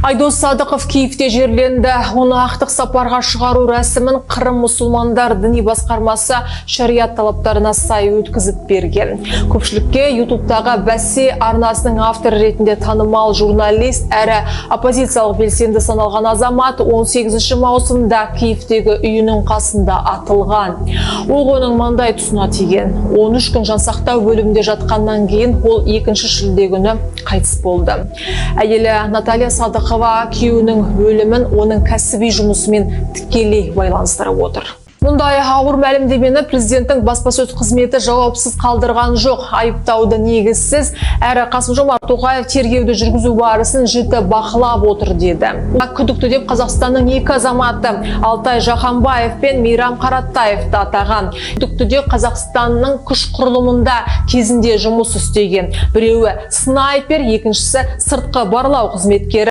Айдос Садықов Киевте жерленді. Оны ақтық сапарға шығару рәсімін Қырым мұсылмандар діни басқармасы шариат талаптарына сай өткізіп берген. Көпшілікке ютубтағы Бәсе арнасының авторы ретінде танымал журналист әрі оппозициялық белсенді саналған азамат 18 маусымда Киевтегі үйінің қасында атылған. Ол оның маңдай тұсына тиген. 13 күн жансақтау бөлімінде жатқаннан кейін ол 2 шілде күні қайтыс болды. Әйелі Наталья Садықова күйеуінің өлімін оның кәсіби жұмысымен тікелей байланыстырып отыр. Мұндай ауыр мәлімдемені президенттің баспасөз қызметі жауапсыз қалдырған жоқ. Айыптауды негізсіз, әрі Қасым-Жомарт Тоқаев тергеуді жүргізу барысын жіті бақылап отыр деді. Күдікті деп Қазақстанның 2 азаматы Алтай Жаханбаев пен Мейрам Қараттаевты атаған. Күдікті деп Қазақстанның күш құрылымында кезінде жұмыс істеген. Біреуі снайпер, екіншісі сыртқы барлау қызметкері.